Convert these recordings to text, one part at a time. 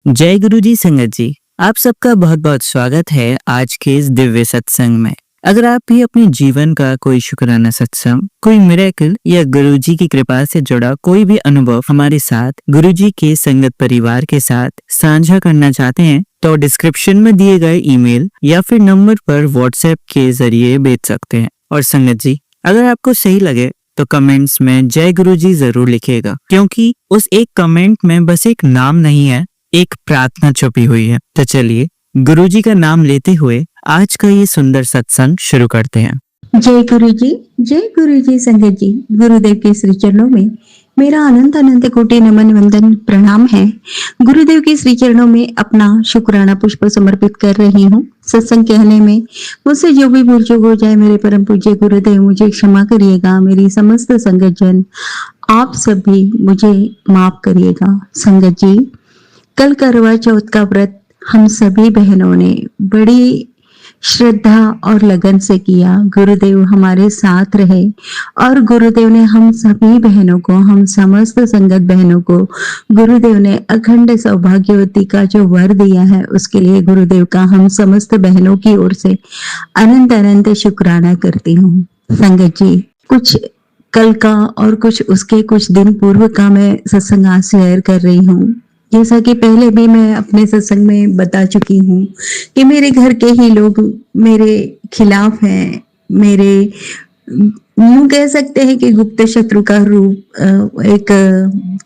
जय गुरु जी संगत जी, आप सबका बहुत बहुत स्वागत है आज के इस दिव्य सत्संग में। अगर आप भी अपने जीवन का कोई शुक्राना सत्संग, कोई मिरेकल या गुरु जी की कृपा से जुड़ा कोई भी अनुभव हमारे साथ गुरु जी के संगत परिवार के साथ साझा करना चाहते हैं तो डिस्क्रिप्शन में दिए गए ईमेल या फिर नंबर पर व्हाट्सएप के जरिए भेज सकते हैं। और संगत जी, अगर आपको सही लगे तो कमेंट्स में जय गुरु जी जरूर लिखिएगा, क्योंकि उस एक कमेंट में बस एक नाम नहीं है, एक प्रार्थना छुपी हुई है। तो चलिए गुरुजी का नाम लेते हुए आज का ये सुंदर सत्संग शुरू करते हैं। जय गुरु जी संगत जी, गुरुदेव के श्री चरणों में मेरा अनंत अनंत कोटि नमन वंदन प्रणाम है। गुरुदेव के श्री चरणों में अपना शुक्राना पुष्प समर्पित कर रही हूँ। सत्संग कहने में मुझसे जो भी भूल चूक हो जाए मेरे परम पूज्य गुरुदेव मुझे क्षमा करिएगा। मेरी समस्त संगत जन आप सभी मुझे माफ करिएगा। संगत जी, कल करवा चौथ का व्रत हम सभी बहनों ने बड़ी श्रद्धा और लगन से किया। गुरुदेव हमारे साथ रहे और गुरुदेव ने हम सभी बहनों को, हम समस्त संगत बहनों को गुरुदेव ने अखंड सौभाग्यवती का जो वर दिया है, उसके लिए गुरुदेव का हम समस्त बहनों की ओर से अनंत अनंत शुक्राना करती हूँ। संगत जी, कुछ कल का और कुछ उसके कुछ दिन पूर्व का मैं सत्संग आज शेयर कर रही हूँ। जैसा कि पहले भी मैं अपने सत्संग में बता चुकी हूँ कि मेरे घर के ही लोग मेरे खिलाफ हैं। मेरे यूं कह सकते हैं कि गुप्त शत्रु का रूप एक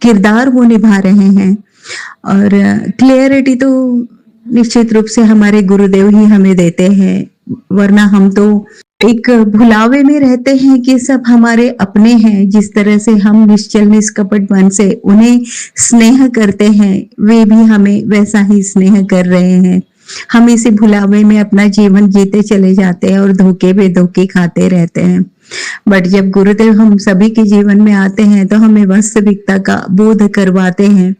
किरदार वो निभा रहे हैं। और क्लियरिटी तो निश्चित रूप से हमारे गुरुदेव ही हमें देते हैं, वरना हम तो एक भुलावे में रहते हैं कि सब हमारे अपने हैं। जिस तरह से हम निश्चल निष्कपट मन से उन्हें स्नेह करते हैं, वे भी हमें वैसा ही स्नेह कर रहे हैं। हम इसी भुलावे में अपना जीवन जीते चले जाते हैं और धोखे पे धोखे खाते रहते हैं। बट जब गुरुदेव हम सभी के जीवन में आते हैं तो हमें वास्तविकता का बोध करवाते हैं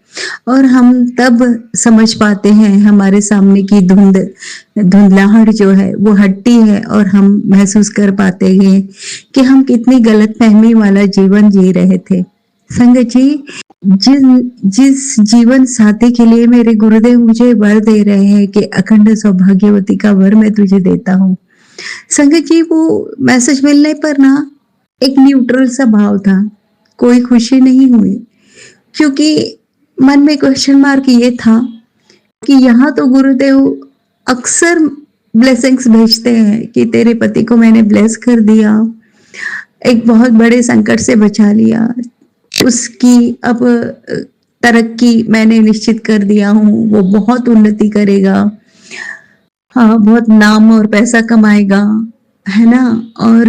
और हम तब समझ पाते हैं, हमारे सामने की धुंधलाहट जो है वो हटती है और हम महसूस कर पाते हैं कि हम कितनी गलत फहमी वाला जीवन जी रहे थे। संगत जी, जिस जीवन साथी के लिए मेरे गुरुदेव मुझे वर दे रहे हैं कि अखंड सौभाग्यवती का वर मैं तुझे देता हूँ। संगत जी, वो मैसेज मिलने पर ना एक न्यूट्रल सा भाव था, कोई खुशी नहीं हुई, क्योंकि मन में क्वेश्चन मार्क ये था कि यहाँ तो गुरुदेव अक्सर ब्लेसिंग्स भेजते हैं कि तेरे पति को मैंने ब्लेस कर दिया, एक बहुत बड़े संकट से बचा लिया, उसकी अब तरक्की मैंने निश्चित कर दिया हूँ, वो बहुत उन्नति करेगा, हाँ बहुत नाम और पैसा कमाएगा, है ना, और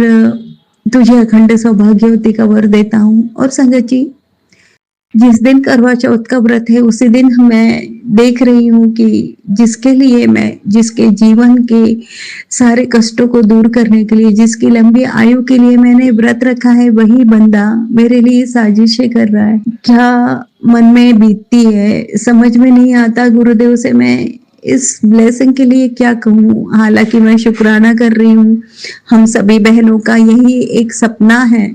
तुझे अखंड सौभाग्यवती का वर देता हूँ। और संगत जी, जिस दिन करवा चौथ का व्रत है उसी दिन मैं देख रही हूँ कि जिसके लिए मैं, जिसके जीवन के सारे कष्टों को दूर करने के लिए, जिसकी लंबी आयु के लिए मैंने व्रत रखा है, वही बंदा मेरे लिए साजिशें कर रहा है। क्या मन में बीतती है समझ में नहीं आता। गुरुदेव से मैं इस ब्लेसिंग के लिए क्या कहूँ, हालांकि मैं शुक्राना कर रही हूँ। हम सभी बहनों का यही एक सपना है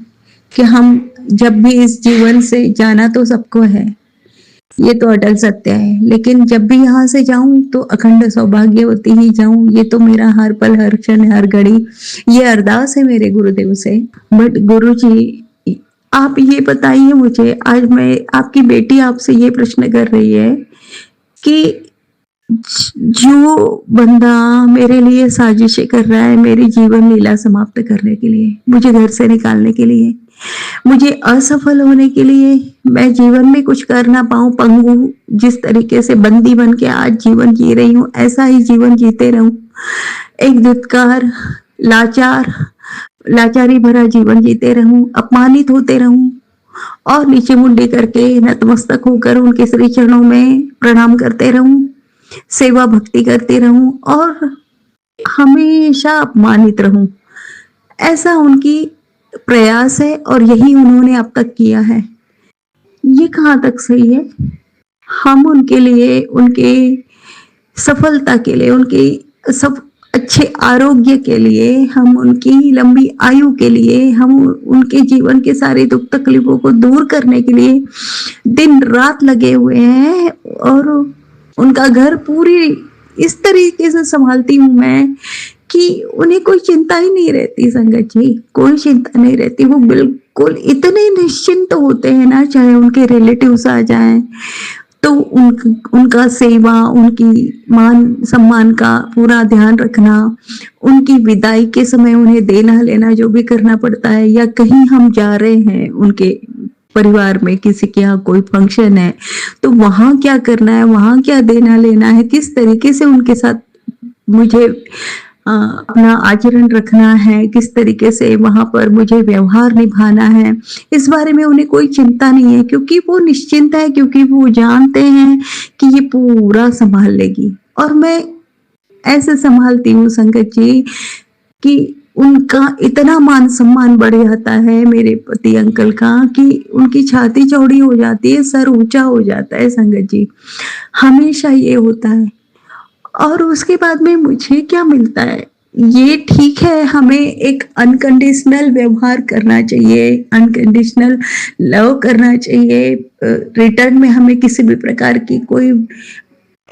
कि हम जब भी इस जीवन से जाना तो सबको है, ये तो अटल सत्य है, लेकिन जब भी यहाँ से जाऊं तो अखंड सौभाग्यवती ही जाऊं। ये तो मेरा हर पल, हर क्षण, हर घड़ी ये अरदास है मेरे गुरुदेव से। बट गुरु जी, आप ये बताइए मुझे, आज मैं आपकी बेटी आपसे ये प्रश्न कर रही है कि जो बंदा मेरे लिए साजिशें कर रहा है, मेरी जीवन लीला समाप्त करने के लिए, मुझे घर से निकालने के लिए, मुझे असफल होने के लिए, मैं जीवन में कुछ कर ना पाऊं, पंगु जिस तरीके से बंदी बन के आज जीवन जी रही हूं, ऐसा ही जीवन जीते रहूं, एक धिक्कार, लाचारी भरा जीवन जीते रहूं, अपमानित होते रहूं और नीचे मुंडी करके नतमस्तक होकर उनके श्री चरणों में प्रणाम करते रहूं, सेवा भक्ति करते रहूं और हमेशा अपमानित रहूं, ऐसा उनकी प्रयास है और यही उन्होंने अब तक किया है। ये कहाँ तक सही है? हम उनके लिए, उनके सफलता के लिए, उनके सब अच्छे आरोग्य के लिए, हम उनकी लंबी आयु के लिए, हम उनके जीवन के सारे दुख तकलीफों को दूर करने के लिए दिन रात लगे हुए हैं और उनका घर पूरी इस तरीके से संभालती हूँ मैं कि उन्हें कोई चिंता ही नहीं रहती संगत जी, कोई चिंता नहीं रहती। वो बिल्कुल इतने निश्चिंत होते हैं ना, चाहे उनके रिलेटिव्स आ जाएं तो उनका सेवा, उनकी मान सम्मान का पूरा ध्यान रखना, उनकी विदाई के समय उन्हें देना लेना जो भी करना पड़ता है, या कहीं हम जा रहे हैं उनके परिवार में किसी के यहाँ कोई फंक्शन है तो वहां क्या करना है, वहां क्या देना लेना है, किस तरीके से उनके साथ मुझे अपना आचरण रखना है, किस तरीके से वहां पर मुझे व्यवहार निभाना है, इस बारे में उन्हें कोई चिंता नहीं है, क्योंकि वो निश्चिंत है, क्योंकि वो जानते हैं कि ये पूरा संभाल लेगी। और मैं ऐसे संभालती हूँ संगत जी कि उनका इतना मान सम्मान बढ़ जाता है मेरे पति अंकल का कि उनकी छाती चौड़ी हो जाती है, सर ऊंचा हो जाता है संगत जी, हमेशा ये होता है। और उसके बाद में मुझे क्या मिलता है, ये ठीक है, हमें एक अनकंडीशनल व्यवहार करना चाहिए, अनकंडीशनल लव करना चाहिए, रिटर्न में हमें किसी भी प्रकार की कोई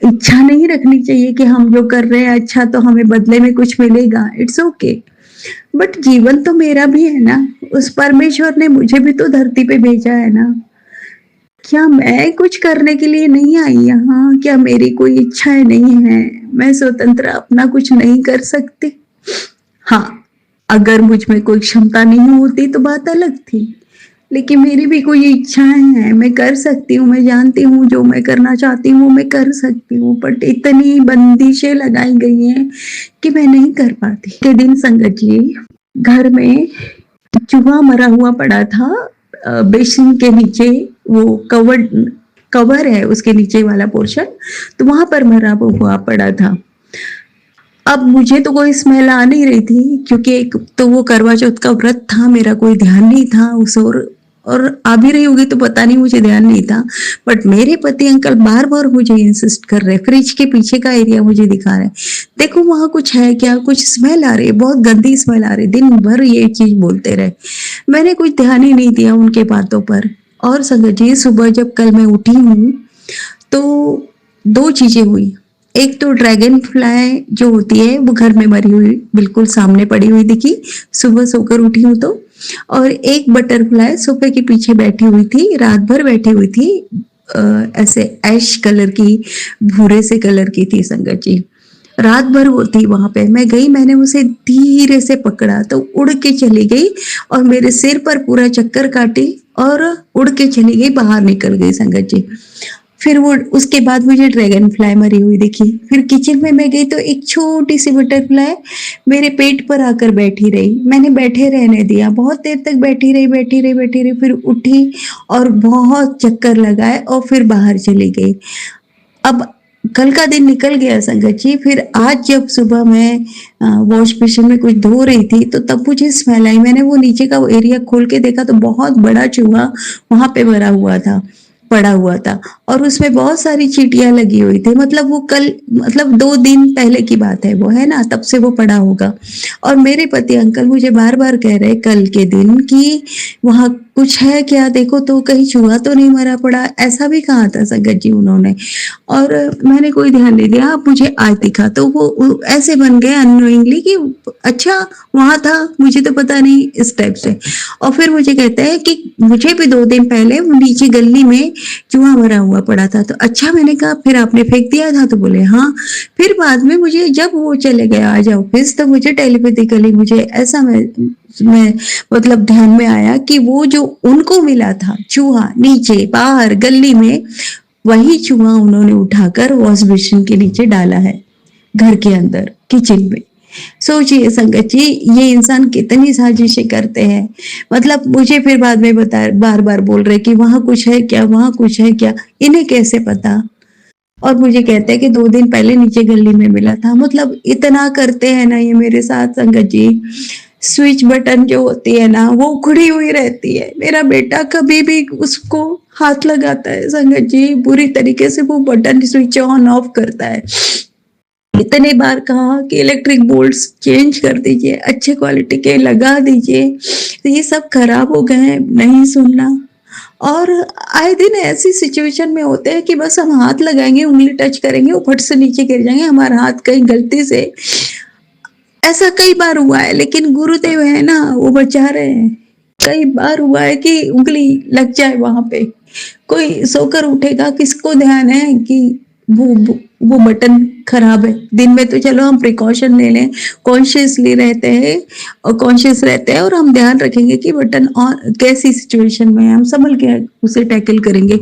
इच्छा नहीं रखनी चाहिए कि हम जो कर रहे हैं अच्छा तो हमें बदले में कुछ मिलेगा, इट्स ओके। बट जीवन तो मेरा भी है ना, उस परमेश्वर ने मुझे भी तो धरती पे भेजा है ना। क्या मैं कुछ करने के लिए नहीं आई यहाँ? क्या मेरी कोई इच्छाएं नहीं है? मैं स्वतंत्र अपना कुछ नहीं कर सकती? हाँ, अगर मुझ में कोई क्षमता नहीं होती तो बात अलग थी, लेकिन मेरी भी कोई इच्छाएं हैं, मैं कर सकती हूँ, मैं जानती हूँ जो मैं करना चाहती हूँ मैं कर सकती हूँ, बट इतनी बंदिशें लगाई गई हैं कि मैं नहीं कर पाती। के दिन संगत जी, घर में चूहा मरा हुआ पड़ा था, बेसिन के नीचे, वो कवर है उसके नीचे वाला पोर्शन, तो वहां पर मरा हुआ पड़ा था। अब मुझे तो कोई स्मेल आ नहीं रही थी, क्योंकि एक तो वो करवा चौथ का व्रत था, मेरा कोई ध्यान नहीं था उस और आ भी रही होगी तो पता नहीं, मुझे ध्यान नहीं था। बट मेरे पति अंकल बार बार मुझे इंसिस्ट कर रहे, फ्रिज के पीछे का एरिया मुझे दिखा रहे, देखो वहां कुछ है क्या, कुछ स्मेल आ रही है, बहुत गंदी स्मेल आ रही है, दिन भर ये चीज बोलते रहे। मैंने कुछ ध्यान ही नहीं दिया उनके बातों पर। और संगत जी, सुबह जब कल मैं उठी हूँ तो दो चीजें हुई। एक तो ड्रैगन फ्लाई जो होती है वो घर में मरी हुई बिल्कुल सामने पड़ी हुई दिखी, सुबह सोकर उठी हूँ तो। और एक बटरफ्लाई सोफे के पीछे बैठी हुई थी, रात भर बैठी हुई थी, ऐसे ऐश कलर की, भूरे से कलर की थी संगत जी। रात भर वो थी वहां पे। मैं गई, मैंने उसे धीरे से पकड़ा तो उड़ के चली गई और मेरे सिर पर पूरा चक्कर काटी और उड़ के चली गई, बाहर निकल गई संगत जी। फिर वो उसके बाद मुझे ड्रैगन फ्लाई मरी हुई दिखी। फिर किचन में मैं गई तो एक छोटी सी बटरफ्लाई मेरे पेट पर आकर बैठी रही। मैंने बैठे रहने दिया, बहुत देर तक बैठी रही बैठी रही बैठी रही, फिर उठी और बहुत चक्कर लगाए और फिर बाहर चली गई। अब कल का दिन निकल गया संगत जी। फिर आज जब सुबह मैं वॉश बेसिन में कुछ धो रही थी तो तब मुझे स्मेल आई। मैंने वो नीचे का एरिया खोल के देखा तो बहुत बड़ा चूहा वहां पे मरा हुआ था, पड़ा हुआ था, और उसमें बहुत सारी चींटियां लगी हुई थी। मतलब वो कल, मतलब 2 दिन पहले की बात है वो, है ना, तब से वो पड़ा होगा। और मेरे पति अंकल मुझे बार बार कह रहे कल के दिन कि वहां कुछ है क्या, देखो तो कहीं चूहा तो नहीं मरा पड़ा। ऐसा भी कहा था संगत जी उन्होंने, और मैंने कोई ध्यान नहीं दिया। अब मुझे आज दिखा तो वो ऐसे बन गए अननोइंगली कि अच्छा वहां था, मुझे तो पता नहीं, इस टाइप से। और फिर मुझे कहते हैं कि मुझे भी 2 दिन पहले वो नीचे गली में चूहा मरा हुआ पड़ा था। तो अच्छा, मैंने कहा फिर आपने फेंक दिया था? तो बोले हाँ। फिर बाद में मुझे जब वो चले गए आज ऑफिस तो मुझे टेलीपैथिकली मुझे ऐसा मैं मतलब ध्यान में आया कि वो जो उनको मिला था चूहा नीचे बाहर गली में, वही चूहा उन्होंने उठाकर वॉश बेसिन के नीचे डाला है, घर के अंदर किचन में। सोचिए संगत जी, ये इंसान कितनी साजिशें करते हैं। मतलब मुझे फिर बाद में बता, बार बार बोल रहे कि वहां कुछ है क्या, वहां कुछ है क्या, इन्हें कैसे पता। और मुझे कहते हैं कि 2 दिन पहले नीचे गली में मिला था। मतलब इतना करते हैं ना ये मेरे साथ संगत जी। स्विच बटन जो होती है ना वो उखड़ी हुई रहती है, मेरा बेटा कभी भी उसको हाथ लगाता है संगत जी, बुरी तरीके से वो बटन स्विच ऑन ऑफ करता है। इतने बार कहा कि इलेक्ट्रिक बोल्ट्स चेंज कर दीजिए, अच्छे क्वालिटी के लगा दीजिए, तो ये सब खराब हो गए हैं, नहीं सुनना। और आए दिन ऐसी सिचुएशन में होते हैं कि बस हम हाथ लगाएंगे, उंगली टच करेंगे, वो फट से नीचे गिर जाएंगे, हमारा हाथ कहीं गलती से, ऐसा कई बार हुआ है, लेकिन गुरुदेव है ना, वो बचा रहे हैं। कई बार हुआ है कि उंगली लग जाए वहां पे, कोई सोकर उठेगा, किसको ध्यान है कि वो बटन खराब है। दिन में तो चलो हम प्रिकॉशन ले लें, कॉन्शियसली रहते हैं और कॉन्शियस रहते हैं और हम ध्यान रखेंगे कि बटन ऑन, कैसी सिचुएशन में है, हम संभल के उसे टैकल करेंगे।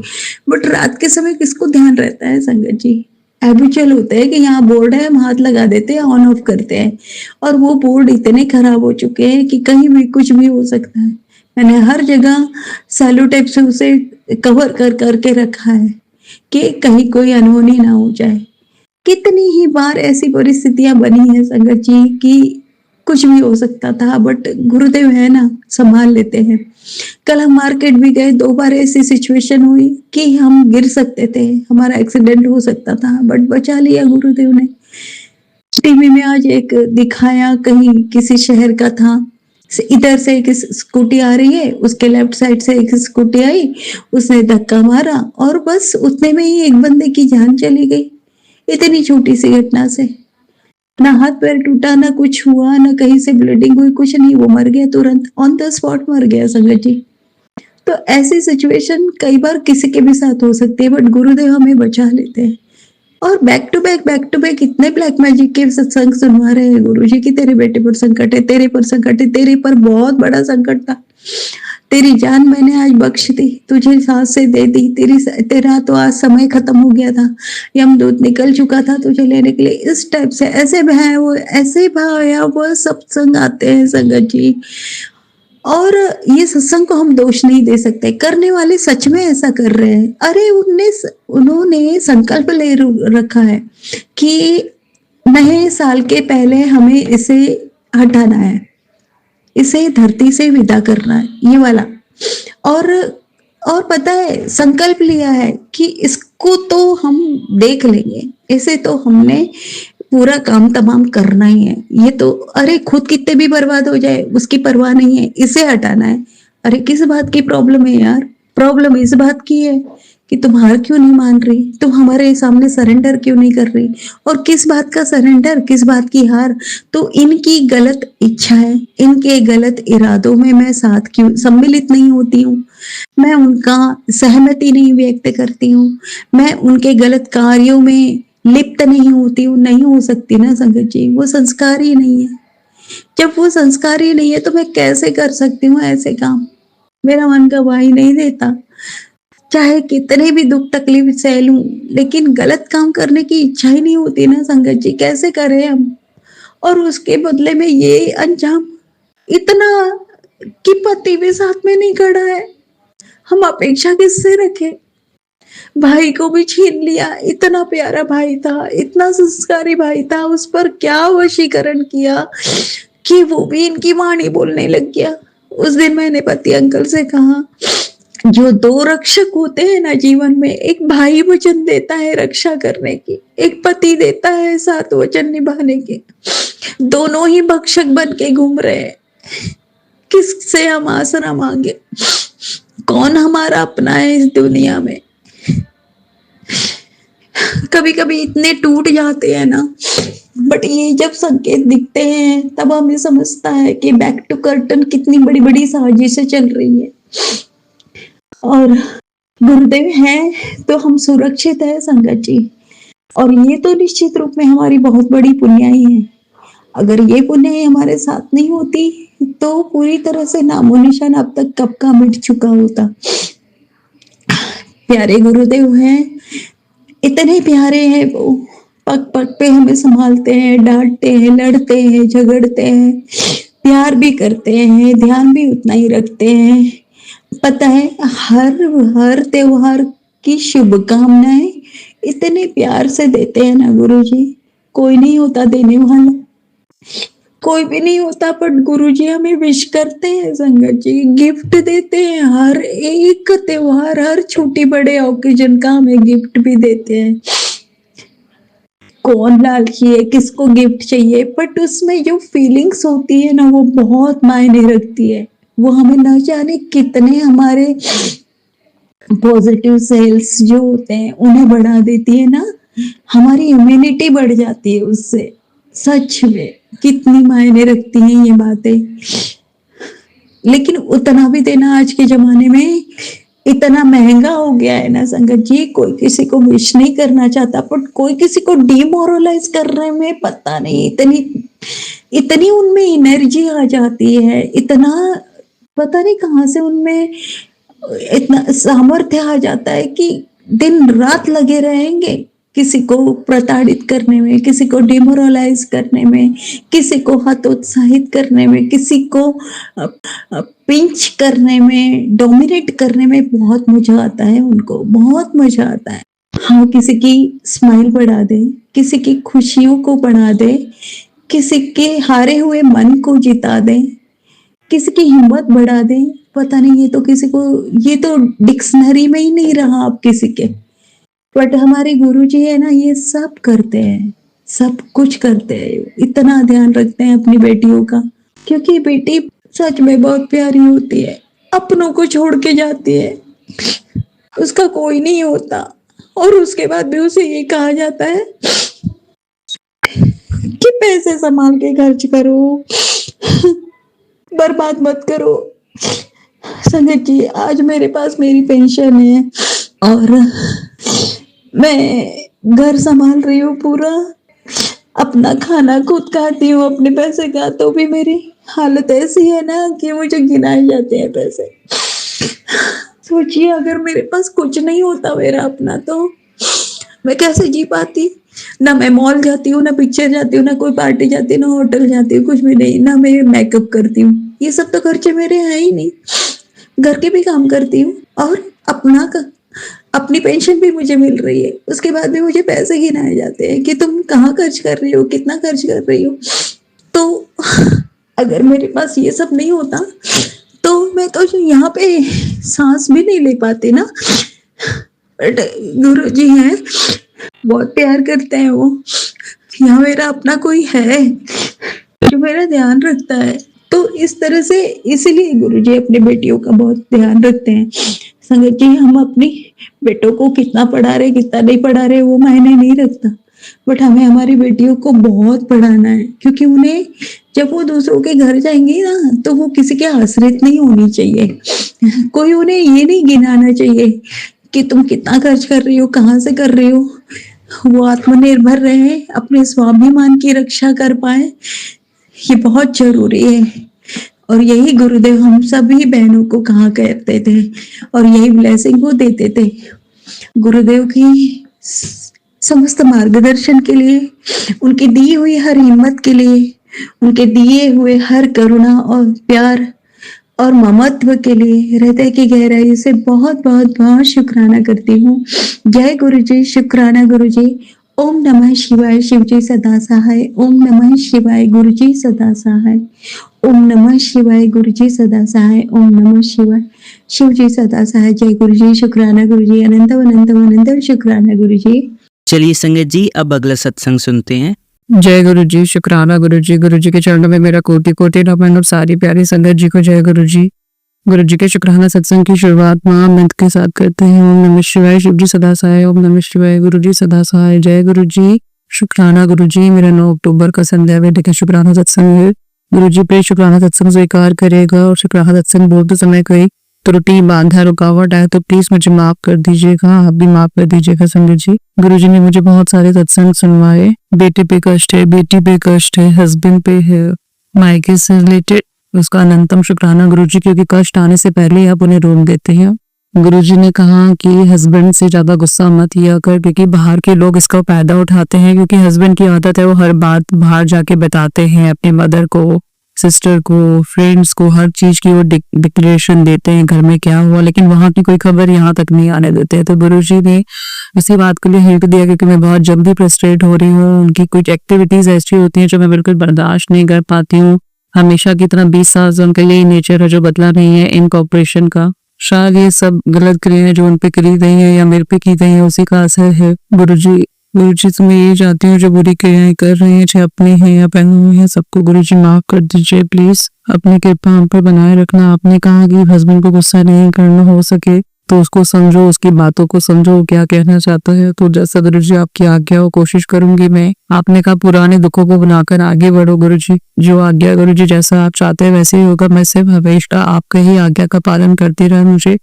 बट रात के समय किसको ध्यान रहता है संगत जी? हैबिचुअल होते हैं कि यहाँ बोर्ड है, हम हाथ लगा देते हैं, ऑन ऑफ करते हैं, और वो बोर्ड इतने खराब हो चुके हैं कि कहीं भी कुछ भी हो सकता है। मैंने हर जगह सैलो टेप से उसे कवर कर करके रखा है कि कहीं कोई अनहोनी ना हो जाए। कितनी ही बार ऐसी परिस्थितियां बनी है संगत जी कि कुछ भी हो सकता था, बट गुरुदेव है ना, संभाल लेते हैं। कल हम मार्केट भी गए, 2 बार ऐसी सिचुएशन हुई कि हम गिर सकते थे, हमारा एक्सीडेंट हो सकता था, बट बचा लिया गुरुदेव ने। टीवी में आज एक दिखाया, कहीं किसी शहर का था, इधर से एक स्कूटी आ रही है, उसके लेफ्ट साइड से एक स्कूटी आई, उसने धक्का मारा और बस उतने में ही एक बंदे की जान चली गई। इतनी छोटी सी घटना से ना हाथ पैर टूटा, ना कुछ हुआ, ना कहीं से ब्लीडिंग हुई, कुछ नहीं, वो मर गया, तुरंत ऑन द स्पॉट मर गया संगत जी। तो ऐसी सिचुएशन कई बार किसी के भी साथ हो सकती है, बट गुरुदेव हमें बचा लेते हैं। और बैक टू बैक इतने ब्लैक मैजिक के सत्संग सुनवा रहे हैं गुरुजी की, तेरे बेटे पर संकट है, तेरे पर संकट है, तेरे पर बहुत बड़ा संकट था, तेरी जान मैंने आज बख्श दी, तुझे सांस से दे दी, तेरा तो आज समय खत्म हो गया था, यमदूत निकल चुका था तुझे लेने के लिए। इस टाइप से ऐसे भयावह सत्संग आते हैं संगत जी। और ये सत्संग को हम दोष नहीं दे सकते, करने वाले सच में ऐसा कर रहे हैं। अरे उन्होंने संकल्प ले रखा है कि नए साल के पहले हमें इसे हटाना है, इसे धरती से विदा करना है, ये वाला। और और पता है, संकल्प लिया है कि इसको तो हम देख लेंगे, इसे तो हमने पूरा काम तमाम करना ही है। ये तो अरे खुद कितने भी बर्बाद हो जाए उसकी परवाह नहीं है, इसे हटाना है। अरे किस बात की प्रॉब्लम है यार? प्रॉब्लम इस बात की है कि तुम हार क्यों नहीं मान रही, तुम हमारे सामने सरेंडर क्यों नहीं कर रही। और किस बात का सरेंडर, किस बात की हार? तो इनकी गलत इच्छा है, इनके गलत इरादों में मैं साथ क्यों सम्मिलित नहीं होती हूँ, मैं उनका सहमति नहीं व्यक्त करती हूँ, मैं उनके गलत कार्यों में लिप्त नहीं होती हूँ। नहीं हो सकती ना संगत जी, वो संस्कार ही नहीं है। जब वो संस्कार ही नहीं है तो मैं कैसे कर सकती हूँ ऐसे काम? मेरा मन गवाह ही नहीं देता, चाहे कितने भी दुख तकलीफ सह लूं, लेकिन गलत काम करने की इच्छा ही नहीं होती ना संगत जी, कैसे करें हम? और उसके बदले में ये अंजाम, इतना कि पति भी साथ में नहीं खड़ा है, हम अपेक्षा किससे रखें? भाई को भी छीन लिया, इतना प्यारा भाई था, इतना संस्कारी भाई था, उस पर क्या वशीकरण किया कि वो भी इनकी वाणी बोलने लग गया। उस दिन मैंने पति अंकल से कहा, जो 2 रक्षक होते हैं ना जीवन में, एक भाई वचन देता है रक्षा करने की, एक पति देता है 7 वचन निभाने के, दोनों ही भक्षक बन के घूम रहे हैं। किससे हम आसरा मांगे? कौन हमारा अपना है इस दुनिया में? कभी कभी इतने टूट जाते हैं ना, बट ये जब संकेत दिखते हैं तब हमें समझता है कि बैक टू कर्टन कितनी बड़ी बड़ी साजिशें चल रही है। और गुरुदेव हैं तो हम सुरक्षित है संगत जी। और ये तो निश्चित रूप में हमारी बहुत बड़ी पुण्याई है। अगर ये पुण्याई हमारे साथ नहीं होती तो पूरी तरह से नामो निशान अब तक कब का मिट चुका होता। प्यारे गुरुदेव हैं, इतने प्यारे हैं वो, पग पग पे हमें संभालते हैं, डांटते हैं, लड़ते हैं, झगड़ते हैं, प्यार भी करते हैं, ध्यान भी उतना ही रखते हैं। पता है, हर त्योहार की शुभकामनाएं इतने प्यार से देते हैं ना गुरुजी, कोई नहीं होता देने वाला, कोई भी नहीं होता, बट गुरुजी हमें विश करते हैं संगत जी, गिफ्ट देते हैं। हर एक त्योहार, हर छोटी बड़े ओकेजन का हमें गिफ्ट भी देते हैं। कौन लालची है, किसको गिफ्ट चाहिए, बट उसमें जो फीलिंग्स होती है ना, वो बहुत मायने रखती है। वो हमें न जाने कितने हमारे पॉजिटिव सेल्स जो होते हैं उन्हें बढ़ा देती है ना, हमारी इम्यूनिटी बढ़ जाती है उससे। सच में कितनी मायने रखती हैं ये बातें। लेकिन उतना भी देना आज के ज़माने में इतना महँगा हो गया है ना संगत जी, कोई किसी को विश नहीं करना चाहता, बट कोई किसी को डिमोरलाइज़ करने में पता नहीं इतनी इतनी उनमें एनर्जी आ जाती है, इतना पता नहीं कहाँ से उनमें इतना सामर्थ्य आ जाता है कि दिन-रात लगे रहेंगे, किसी को प्रताड़ित करने में, किसी को डिमोरलाइज़ करने में, किसी को हतोत्साहित करने में, किसी को पिंच करने में, डोमिनेट करने में बहुत मज़ा आता है उनको, बहुत मज़ा आता है। हाँ, किसी की स्माइल बढ़ा दे, किसी की खुशियों को बढ़ा दे, किसी के हारे हुए मन को जिता दे, किसी की हिम्मत बढ़ा दे। पता नहीं ये तो डिक्शनरी में ही नहीं रहा अब किसी के। बट हमारे गुरुजी है ना, ये सब करते हैं, सब कुछ करते हैं, इतना ध्यान रखते हैं अपनी बेटियों का, क्योंकि बेटी सच में बहुत प्यारी होती है, अपनों को छोड़ के जाती है, उसका कोई नहीं होता, और उसके बाद भी उसे ये कहा जाता है कि पैसे संभाल के खर्च करो, बर्बाद मत करो। संगत जी, आज मेरे पास मेरी पेंशन है और मैं घर संभाल रही हूँ पूरा, अपना खाना खुद खाती हूँ अपने पैसे का, तो भी मेरी हालत ऐसी है ना कि मुझे गिनाए जाते हैं पैसे। सोचिए अगर मेरे पास कुछ नहीं होता मेरा अपना, तो मैं कैसे जी पाती। ना मैं मॉल जाती हूँ, ना पिक्चर जाती हूँ, ना कोई पार्टी जाती हूँ, ना होटल जाती हूँ, कुछ भी नहीं, ना मैं मेकअप करती हूँ, ये सब तो खर्चे मेरे हैं ही नहीं। घर के भी काम करती हूँ और अपनी पेंशन भी मुझे मिल रही है, उसके बाद भी मुझे पैसे गिनाए जाते हैं कि तुम कहाँ खर्च कर रही हो, कितना खर्च कर रही हो। तो अगर मेरे पास ये सब नहीं होता तो मैं तो यहाँ पे सांस भी नहीं ले पाती ना। बट गुरुजी हैं, बहुत प्यार करते हैं वो, यहाँ मेरा अपना कोई है जो मेरा ध्यान रखता है। तो इस तरह से इसीलिए गुरुजी अपनी बेटियों का बहुत ध्यान रखते हैं। संगत जी, हम अपनी बेटों को कितना पढ़ा रहे कितना नहीं पढ़ा रहे वो मायने नहीं रखता, बट हमें हमारी बेटियों को बहुत पढ़ाना है, क्योंकि उन्हें जब वो दूसरों के घर जाएंगी ना, तो वो किसी के आश्रित नहीं होनी चाहिए। कोई उन्हें ये नहीं गिनाना चाहिए कि तुम कितना खर्च कर रही हो, कहाँ से कर रही हो। वो आत्मनिर्भर रहे, अपने स्वाभिमान की रक्षा कर पाए, ये बहुत जरूरी है। और यही गुरुदेव हम सभी बहनों को कहा करते थे और यही ब्लेसिंग वो देते थे। गुरुदेव की समस्त मार्गदर्शन के लिए, उनकी दी हुई हर हिम्मत के लिए, उनके दिए हुए हर करुणा और प्यार और ममत्व के लिए हृदय की गहराई से बहुत बहुत बहुत शुक्राना करती हूँ। जय गुरु जी, शुक्राना गुरु जी। ओम नमः शिवाय, शिव जी सदा सहाय। ओम नमः शिवाय, गुरु जी सदा सहाय। ओम नमः शिवाय, गुरु जी सदा सहाय। ओम नमः शिवाय, शिव जी सदा सहाय। जय गुरु जी, शुक्राना गुरु जी। अनंत अनंत अनंत शुक्राना गुरु जी। चलिए संगत जी, अब अगला सत्संग सुनते हैं। जय गुरु जी, शुक्राना गुरु जी के चरणों में मेरा कोटि कोटि नमन और सारी प्यारी संगत जी को जय गुरु जी के शुक्राना सत्संग की शुरुआत महामंत्र के साथ करते हैं। ओम नमः शिवाय, शिव जी सदा सहाय। ओम नमः शिवाय, गुरु जी सदा सहाय। जय गुरु जी, शुक्राना गुरु जी। मेरा 9 अक्टूबर का संध्या वेद का शुक्राना सत्संग है। गुरु जी प्लीज शुक्राना सत्संग स्वीकार करेगा, और शुक्राना सत्संग बोलते समय कोई त्रुटि बाधा रुकावट आए तो प्लीज मुझे माफ कर दीजिएगा, आप भी माफ कर दीजिएगा संगत जी। गुरु जी ने मुझे बहुत सारे सत्संग सुनवाए। बेटे पे कष्ट है, बेटी पे कष्ट है, हस्बैंड पे है, मायके से रिलेटेड, उसका अनंतम शुक्राना गुरु जी, क्योंकि कष्ट आने से पहले ही आप उन्हें रोक देते हैं। गुरु जी ने कहा कि हस्बैंड से ज्यादा गुस्सा मत किया कर, क्योंकि बाहर के लोग इसका फायदा उठाते हैं, क्योंकि हस्बैंड की आदत है वो हर बात बाहर जाके बताते हैं अपने मदर को, सिस्टर को, फ्रेंड्स को, हर चीज की वो डिक्लेरेशन देते हैं घर में क्या हुआ, लेकिन वहां की कोई खबर यहाँ तक नहीं आने देते हैं। तो गुरुजी ने इसी बात के लिए हिंट दिया, क्योंकि मैं बहुत जल्दी फ्रस्ट्रेट हो रही हूँ। उनकी कुछ एक्टिविटीज ऐसी होती हैं जो मैं बिल्कुल बर्दाश्त नहीं कर पाती हूँ। हमेशा की तरह 20 साल से उनका यही नेचर है जो बदला नहीं है इन कॉपरेशन का। शायद ये सब गलत क्रियाएं जो उन पे करी गई है या मेरे पे की गई है उसी का असर है। गुरुजी से मैं ये चाहती हूँ जो बुरी क्रियाएं कर रही हैं, चाहे अपनी है या पहनी हुई है, सबको गुरुजी माफ कर दीजिए प्लीज। अपनी कृपा हम पर बनाए रखना। आपने कहा कि हस्बैंड को गुस्सा नहीं करना, हो सके तो उसको समझो, उसकी बातों को समझो, क्या कहना चाहता है। तो जैसा गुरु जी आपकी आज्ञा हो, कोशिश करूंगी मैं। आपने कहा पुराने दुखों को बनाकर आगे बढ़ो गुरु जी, जो आज्ञा गुरु जी जैसा आप चाहते हैं वैसे ही होगा। मैं सिर्फ हमेशा आपके ही आज्ञा का पालन करती रहा, मुझे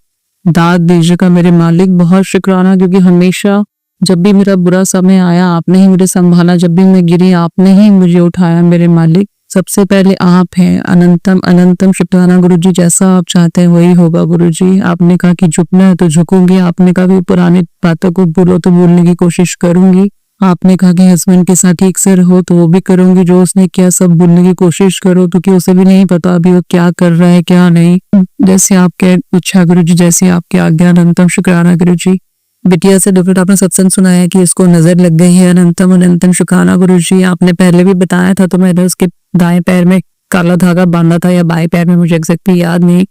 दाद दीजिएगा मेरे मालिक। बहुत शुक्राना, क्योंकि हमेशा जब भी मेरा बुरा समय आया आपने ही मुझे संभाला, जब भी मैं गिरी आपने ही मुझे उठाया मेरे मालिक। सबसे पहले आप हैं, अनंतम अनंतम शुक्राना गुरु जी, जैसा आप चाहते हैं वही होगा गुरु जी। आपने कहा कि झुकना है तो झुकूंगी, आपने कहा कि पुरानी बातों को भूलो तो भूलने की कोशिश करूंगी, आपने कहा कि हस्बैंड के साथ ठीक से रहो तो वो भी करूंगी, जो उसने किया सब भूलने की कोशिश करो, क्योंकि उसे भी नहीं पता अभी वो क्या कर रहा है क्या नहीं। जैसे आपके इच्छा गुरु जी, जैसी आपकी आज्ञा, अनंतम शुक्राना गुरु जी। बिटिया से डिफरेंट आपने सत्संग सुनाया कि इसको नजर लग गई है, अनंतम अनंतम शुक्राना गुरु जी। आपने पहले भी बताया था, तो मैंने उसके दाएं पैर में काला धागा बांधा था या बाएं पैर में, मुझे एग्जैक्टली याद नहीं,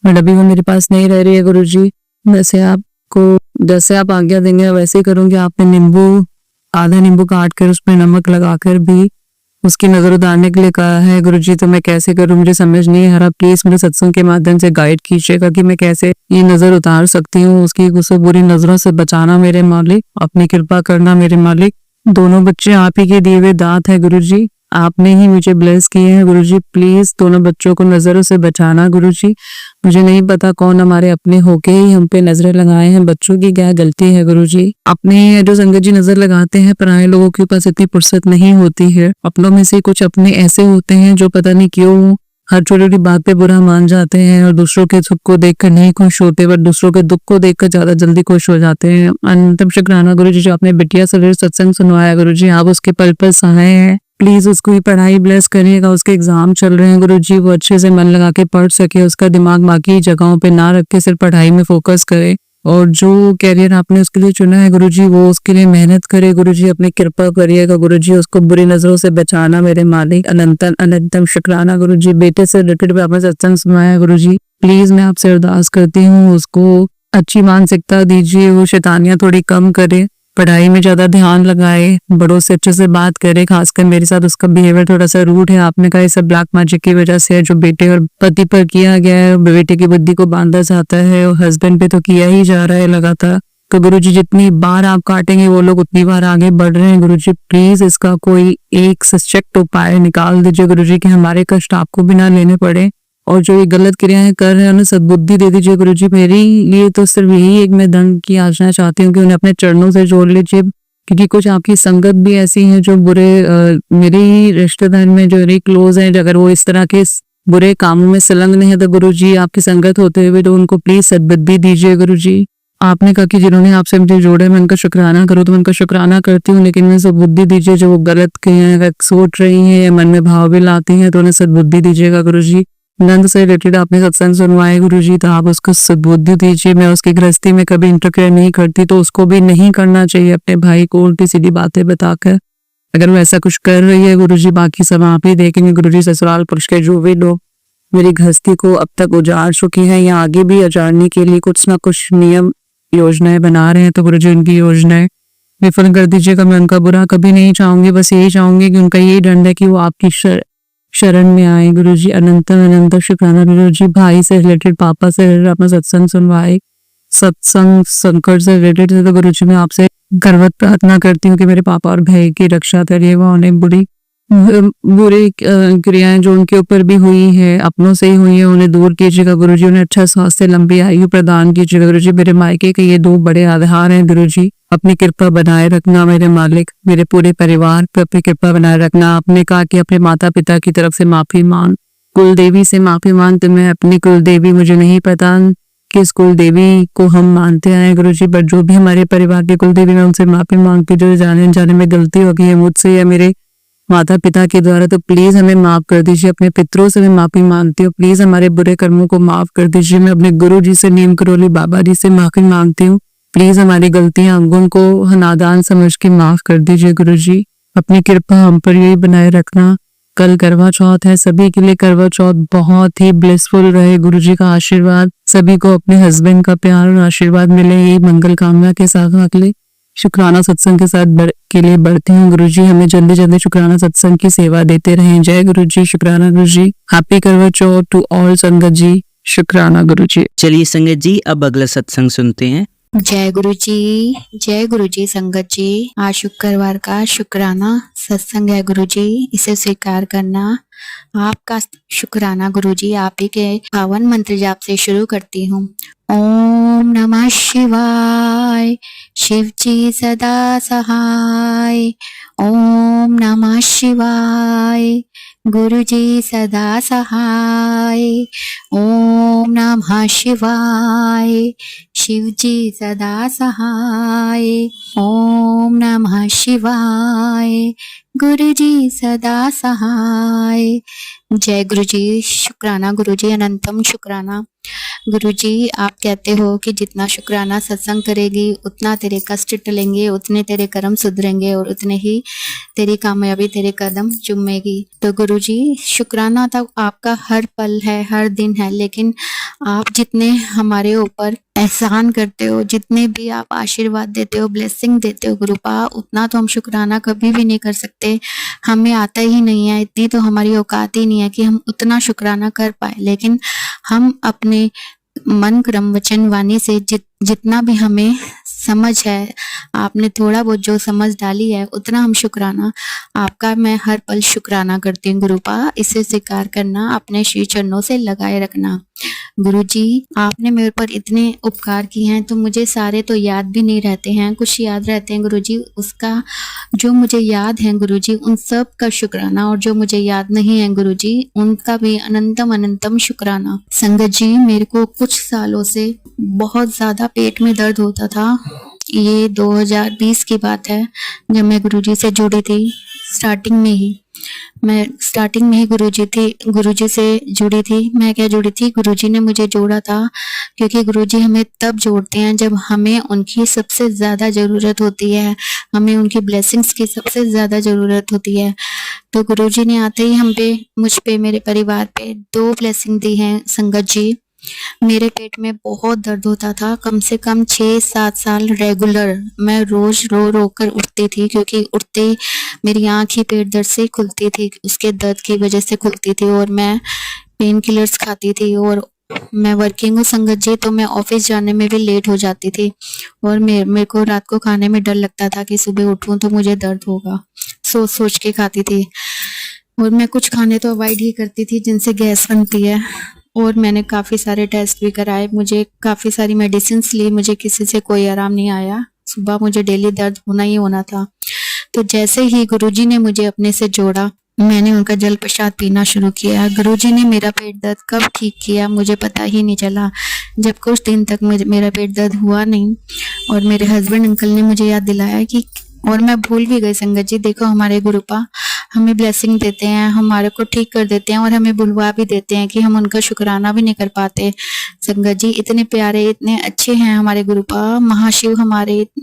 बट अभी वो मेरे पास नहीं रह रही है गुरु जी। वैसे आपको जैसे आप आज्ञा देंगे वैसे ही करूंगी। आपने नींबू, आधा नींबू काट कर उसमें नमक लगाकर भी उसकी नजर उतारने के लिए कहा है गुरु जी, तो मैं कैसे करूं, मुझे समझ नहीं आ रहा। प्लीज मुझे सत्संग के माध्यम से गाइड कीजिएगा कि मैं कैसे ये नजर उतार सकती हूँ, उसकी उसे बुरी नजरों से बचाना मेरे मालिक, अपनी कृपा करना मेरे मालिक। दोनों बच्चे आप ही के दिए हुए दांत है गुरु जी, आपने ही मुझे ब्लेस किए हैं गुरु जी। प्लीज दोनों बच्चों को नजरों से बचाना गुरु जी। मुझे नहीं पता कौन हमारे अपने होके ही हम पे नजरें लगाए हैं, बच्चों की क्या गलती है गुरु जी। अपने जो संगत जी नजर लगाते हैं, पराये लोगों के पास इतनी फुर्सत नहीं होती है। अपनों में से कुछ अपने ऐसे होते हैं जो पता नहीं क्यों हर छोटी छोटी बात पे बुरा मान जाते हैं और दूसरों के सुख को देखकर नहीं खुश होते, बट दूसरों के दुख को देखकर ज्यादा जल्दी खुश हो जाते हैं। अनंतम शुक्राना गुरु जी, जो आपने बिटिया से सत्संग सुनवाया गुरु जी, आप उसके पल पल सहाय हैं। प्लीज उसको ही पढ़ाई ब्लेस करिएगा, उसके एग्जाम चल रहे हैं गुरु जी, वो अच्छे से मन लगा के पढ़ सके, उसका दिमाग बाकी जगहों पे ना रख के सिर्फ पढ़ाई में फोकस करे, और जो कैरियर आपने उसके लिए चुना है गुरु जी वो उसके लिए मेहनत करे गुरु जी। अपनी कृपा करिएगा गुरु जी, उसको बुरी नजरों से बचाना मेरे मालिक। अनंतम अनंतम शुक्राना गुरु जी। बेटे से रिलेटेड भी आपने सत्संग सुनाया गुरु जी, प्लीज मैं आपसे अरदास करती हूँ उसको अच्छी मानसिकता दीजिए, वो शैतानियां थोड़ी कम करे, पढ़ाई में ज्यादा ध्यान लगाए, बड़ों से अच्छे से बात करे। खासकर मेरे साथ उसका बिहेवियर थोड़ा सा रूड है, आपने कहा ये सब ब्लैक मैजिक की वजह से है, जो बेटे और पति पर किया गया है, बेटे की बुद्धि को बांधा जाता है और हस्बैंड पे तो किया ही जा रहा है लगातार। तो गुरुजी जितनी बार आप काटेंगे वो लोग उतनी बार आगे बढ़ रहे हैं गुरुजी। प्लीज इसका कोई एक सशक्त उपाय निकाल दीजिए गुरुजी कि हमारे कष्ट आपको भी ना लेने पड़े, और जो ये गलत क्रियाएं कर रहे हैं उन्हें सद्बुद्धि दे दीजिए गुरुजी। मेरी लिए तो सिर्फ यही एक मैं दंड की याचना चाहती हूँ कि उन्हें अपने चरणों से जोड़ लीजिए, क्योंकि कुछ आपकी संगत भी ऐसी है जो बुरे मेरी रिश्तेदार में जो मेरी क्लोज है, अगर वो इस तरह के बुरे कामों में संलग्न है तो गुरुजी आपकी संगत होते हुए तो उनको प्लीज सद्बुद्धि दीजिए गुरुजी। आपने कहा कि जिन्होंने आपसे मुझे जोड़े मैं उनका शुक्राना करूँ, तो मैं उनका शुक्राना करती हूँ, लेकिन उन्हें सद्बुद्धि दीजिए जो वो गलत क्रियाएं सोच रही हैं या मन में भाव भी लाती हैं, तो उन्हें सद्बुद्धि दीजिएगा गुरुजी। नंद से रिलेटेड आपने सत्संग सुनवाए गुरुजी, तो आप उसको सद्बुद्धि दीजिए। मैं उसकी गृहस्थी में कभी इंटरफेयर नहीं करती, तो उसको भी नहीं करना चाहिए अपने भाई को उल्टी सीधी बातें बताकर। अगर वो ऐसा कुछ कर रही है गुरुजी, बाकी सब आप ही देखेंगे गुरुजी। ससुराल पुरुष के जो भी लोग मेरी गृहस्थी को अब तक उजाड़ चुके हैं या आगे भी उजाड़ने के लिए कुछ ना कुछ नियम योजनाएं बना रहे हैं, तो गुरुजी उनकी योजनाएं विफल कर दीजिएगा। मैं उनका बुरा कभी नहीं चाहूंगी, बस यही चाहूंगी कि उनका यही दंड है कि वो आपकी शरण में आए गुरुजी। अनंत अनंत शुक्राना गुरुजी। भाई से रिलेटेड, पापा से रिलेटेड आपने सत्संग सुनवाए, सत्संग संकट से रिलेटेड है, तो गुरुजी मैं आपसे गर्वत प्रार्थना करती हूँ कि मेरे पापा और भाई की रक्षा करिए, वो उन्हें बुरी क्रियाएं जो उनके ऊपर भी हुई है, अपनों से ही हुई है, उन्हें दूर कीजिएगा गुरुजी। उन्हें अच्छा स्वास्थ्य, लंबी आयु प्रदान कीजिएगा गुरुजी। मेरे मायके के ये दो बड़े आधार हैं गुरुजी, अपनी कृपा बनाए रखना मेरे मालिक। मेरे पूरे परिवार पर अपनी कृपा बनाए रखना। आपने कहा कि अपने माता पिता की तरफ से माफी मांग, कुल देवी से माफी मांग, तो मैं अपनी कुल देवी, मुझे नहीं पता किस कुल देवी को हम मानते आए गुरुजी, बट जो भी हमारे परिवार की कुल देवी, मैं उनसे माफी मांगती, जो जाने में गलती हो गई है मुझसे या मेरे माता पिता के द्वारा, तो प्लीज हमें माफ कर दीजिए। अपने पितरों से मैं माफी मांगती हूँ, प्लीज हमारे बुरे कर्मों को माफ कर दीजिए। मैं अपने गुरु जी से, नीम करोली बाबा जी से माफी मांगती हूँ, प्लीज हमारी गलतियां अंगों को नादान समझ के माफ कर दीजिए गुरुजी। अपनी कृपा हम पर यही बनाए रखना। कल करवा चौथ है, सभी के लिए करवा चौथ बहुत ही ब्लिसफुल रहे। गुरुजी का आशीर्वाद, सभी को अपने हस्बैंड का प्यार और आशीर्वाद मिले, यही मंगल कामना के साथ अगले शुक्राना सत्संग के साथ के लिए बढ़ते हैं गुरुजी। हमें जल्दी जल्दी शुक्राना सत्संग की सेवा देते रहें। जय गुरुजी, शुक्राना गुरुजी। हैप्पी करवा चौथ टू ऑल संगत जी। शुक्राना गुरुजी। चलिए संगत जी, अब अगला सत्संग सुनते हैं। जय गुरु जी संगत जी। आज शुक्रवार का शुक्राना सत्संग है गुरु जी, इसे स्वीकार करना। आपका शुक्राना गुरु जी, आप ही के पावन मंत्र जाप से शुरू करती हूँ। ओम नमः शिवाय, शिव जी सदा सहाय। ओम नमः शिवाय, गुरु जी सदा सहाय। ओम नमः शिवाय, शिव जी सदा सहाय। ओम नमः शिवाय, गुरु जी सदा सहाय। जय गुरु जी। शुक्राना गुरु जी, अनंतम शुक्राना। गुरु जी, आप कहते हो कि जितना शुक्राना सत्संग करेगी उतना तेरे कष्ट टलेंगे, उतने तेरे कर्म सुधरेंगे और उतने ही तेरी कामयाबी तेरे कदम चूमेगी। तो गुरु जी, शुक्राना तो आपका हर पल है, हर दिन है, लेकिन आप जितने हमारे ऊपर एहसान करते हो, जितने भी आप आशीर्वाद देते हो, ब्लेसिंग देते हो गुरुपा, उतना तो हम शुक्राना कभी भी नहीं कर सकते। हमें आता ही नहीं है, इतनी तो हमारी औकात ही नहीं है कि हम उतना शुक्राना कर पाए। लेकिन हम अपने मन क्रम वचन वाणी से जितना भी हमें समझ है, आपने थोड़ा बहुत जो समझ डाली है, उतना हम शुक्राना आपका मैं हर पल शुक्राना करती हूँ गुरुपा। इसे स्वीकार करना, अपने श्री चरणों से लगाए रखना। गुरु जी, आपने मेरे पर इतने उपकार किए हैं, तो मुझे सारे तो याद भी नहीं रहते हैं, कुछ याद रहते हैं गुरु जी। उसका जो मुझे याद है गुरु जी, उन सब का शुक्राना, और जो मुझे याद नहीं है गुरु जी, उनका भी अनंतम अनंतम शुक्राना। संगत जी, मेरे को कुछ सालों से बहुत ज्यादा पेट में दर्द होता था। ये 2020 की बात है, जब मैं गुरुजी से जुड़ी थी। स्टार्टिंग में ही गुरुजी से जुड़ी थी। मैं क्या जुड़ी थी, गुरुजी ने मुझे जोड़ा था, क्योंकि गुरुजी हमें तब जोड़ते हैं जब हमें उनकी सबसे ज्यादा जरूरत होती है, हमें उनकी ब्लेसिंग्स की सबसे ज्यादा जरूरत होती है। तो गुरुजी ने आते ही मुझ पे, मेरे परिवार पे 2 ब्लेसिंग दी हैं संगत जी। मेरे पेट में बहुत दर्द होता था, कम से कम 6-7 साल रेगुलर। मैं रोज रो रो कर उठती थी, क्योंकि उठते ही मेरी आंख ही पेट दर्द से खुलती थी, उसके दर्द की वजह से खुलती थी, और मैं पेन किलर्स खाती थी। और मैं वर्किंग हूँ संगत जी, तो मैं ऑफिस जाने में भी लेट हो जाती थी, और मेरे को रात को खाने में डर लगता था कि सुबह उठूं तो मुझे दर्द होगा। सोच सोच के खाती थी, और मैं कुछ खाने तो अवॉइड ही करती थी जिनसे गैस बनती है। और मैंने काफी सारे टेस्ट भी कराए, मुझे काफी सारी मेडिसिन ली, मुझे किसी से कोई आराम नहीं आया। सुबह मुझे डेली दर्द होना ही होना था। तो जैसे ही गुरुजी ने मुझे अपने से जोड़ा, मैंने उनका जल प्रसाद पीना शुरू किया। गुरुजी ने मेरा पेट दर्द कब ठीक किया मुझे पता ही नहीं चला, जब कुछ दिन तक मेरा पेट दर्द हुआ नहीं, और मेरे हस्बैंड अंकल ने मुझे याद दिलाया कि, और मैं भूल भी गई संगत जी। देखो, हमारे गुरुपा हमें ब्लेसिंग देते हैं, हमारे को ठीक कर देते हैं, और हमें बुलवा भी देते हैं कि हम उनका शुक्राना भी नहीं कर पाते। संगत जी, इतने प्यारे, इतने अच्छे हैं हमारे गुरुपा। महाशिव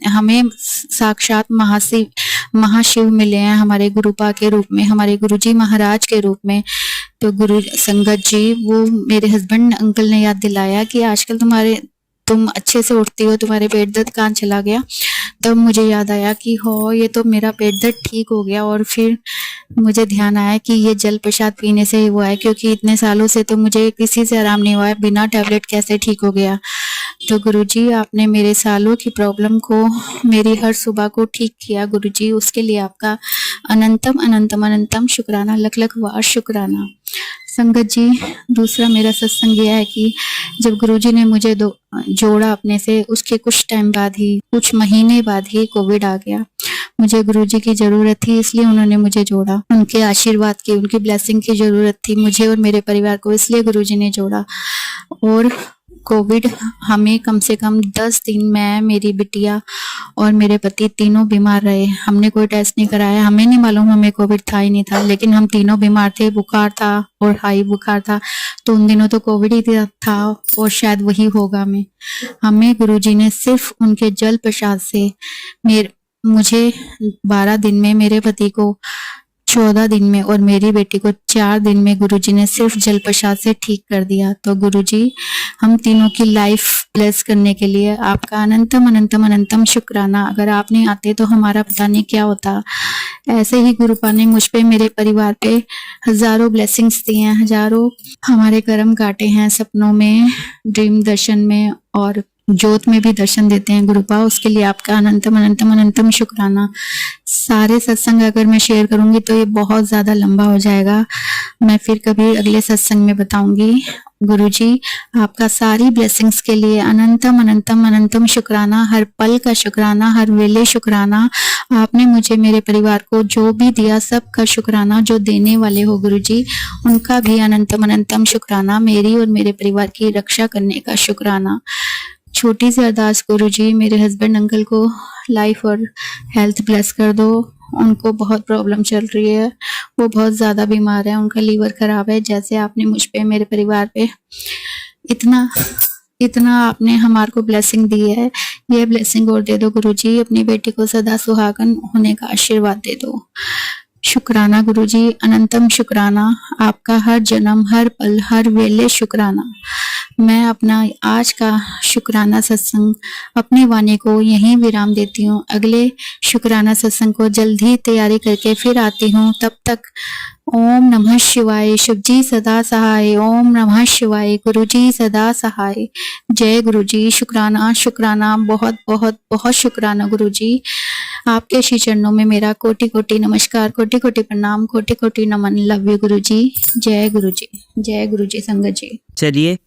हमें साक्षात महाशिव मिले हैं हमारे गुरुपा के रूप में, हमारे गुरुजी महाराज के रूप में। तो गुरु संगत जी, वो मेरे हस्बैंड अंकल ने याद दिलाया कि आजकल तुम अच्छे से उठती हो, तुम्हारे पेट दर्द कहाँ चला गया। तब मुझे याद आया कि हो, ये तो मेरा पेट दर्द ठीक हो गया। और फिर मुझे ध्यान आया कि ये जल प्रसाद पीने से ही हुआ है, क्योंकि इतने सालों से तो मुझे किसी से आराम नहीं हुआ है, बिना टैबलेट कैसे ठीक हो गया। तो गुरुजी, आपने मेरे सालों की प्रॉब्लम को, मेरी हर सुबह को ठीक किया गुरुजी, उसके लिए आपका अनंतम अनंतम अनंतम शुक्राना, लख लख वार शुक्राना। संगत जी, दूसरा मेरा सत्संग यह है कि जब गुरुजी ने मुझे जोड़ा अपने से, उसके कुछ टाइम बाद ही, कुछ महीने बाद ही कोविड आ गया। मुझे गुरुजी की जरूरत थी, इसलिए उन्होंने मुझे जोड़ा। उनके आशीर्वाद की, उनकी ब्लेसिंग की जरूरत थी मुझे और मेरे परिवार को, इसलिए गुरुजी ने जोड़ा। और कोविड हमें कम से कम 10 दिन, मैं, मेरी बिटिया और मेरे पति तीनों बीमार रहे। हमने कोई टेस्ट नहीं कराया, हमें नहीं मालूम हमें कोविड था ही नहीं था, लेकिन हम तीनों बीमार थे। बुखार था और हाई बुखार था, तो उन दिनों तो कोविड ही था, और शायद वही होगा। हमें गुरुजी ने सिर्फ उनके जल प्रसाद से मुझे 12 दिन में, मेरे पति को 14 दिन में और मेरी बेटी को 4 दिन में गुरुजी ने सिर्फ जल प्रसाद से ठीक कर दिया। तो गुरुजी, हम तीनों की लाइफ ब्लेस करने के लिए आपका अनंतम अनंतम अनंतम शुक्राना। अगर आप नहीं आते तो हमारा पता नहीं क्या होता। ऐसे ही गुरुपा ने मुझ पे, मेरे परिवार पे हजारों ब्लेसिंग्स दी हैं, हजारों हमारे कर्म काटे हैं, सपनों में, ड्रीम दर्शन में और जोत में भी दर्शन देते हैं गुरुपा। उसके लिए आपका अनंतम अनंतम अनंतम शुक्राना। सारे सत्संग अगर मैं शेयर करूंगी तो ये बहुत ज्यादा लंबा हो जाएगा, मैं फिर कभी अगले सत्संग में बताऊंगी। गुरुजी, आपका सारी ब्लेसिंग्स के लिए अनंतम अनंतम अनंतम शुक्राना, हर पल का शुक्राना, हर वेले शुक्राना। आपने मुझे, मेरे परिवार को जो भी दिया सबका शुक्राना। जो देने वाले हो गुरुजी, उनका भी अनंतम अनंतम शुक्राना। मेरी और मेरे परिवार की रक्षा करने का शुक्राना। छोटी सी अरदास गुरुजी, मेरे हस्बैंड अंकल को लाइफ और हेल्थ ब्लेस कर दो। उनको बहुत प्रॉब्लम चल रही है, वो बहुत ज्यादा बीमार है, उनका लीवर खराब है। जैसे आपने मुझ पे, मेरे परिवार पे इतना इतना आपने हमारे को ब्लेसिंग दी है, ये ब्लेसिंग और दे दो गुरुजी। अपनी बेटी को सदा सुहागन होने का आशीर्वाद दे दो। शुक्राना गुरुजी, अनंतम शुक्राना। आपका हर जन्म, हर पल, हर वेले शुक्राना। मैं अपना आज का शुक्राना सत्संग, अपनी वाणी को यहीं विराम देती हूँ। अगले शुक्राना सत्संग को जल्द ही तैयारी करके फिर आती हूँ। तब तक ओम नमः शिवाय, शिवजी सदा सहाय। ओम नमः शिवाय, गुरुजी सदा सहाय। जय गुरुजी। शुक्राना शुक्राना, बहुत बहुत बहुत शुक्राना गुरुजी। आपके श्री चरणों में मेरा कोटि कोटि नमस्कार, कोटि कोटि प्रणाम, कोटि कोटि नमन। लव यू गुरुजी। जय गुरुजी, जय गुरुजी संगत जी। चलिए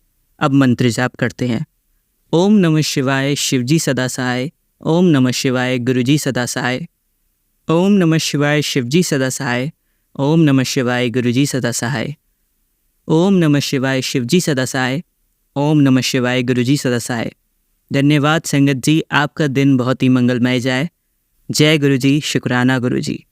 अब मंत्र जाप करते हैं। ओम नमः शिवाय, शिवजी सदा सहाय। ओम नमः शिवाय, गुरुजी सदा सहाय। ओम नमः शिवाय, शिवजी सदा सहाय। ओम नमः शिवाय, गुरुजी सदा सहाय। ओम नमः शिवाय, शिवजी सदा सहाय। ओम नमः शिवाय, गुरुजी सदा सहाय। धन्यवाद संगत जी, आपका दिन बहुत ही मंगलमय जाए। जय गुरुजी। शुक्राना गुरुजी।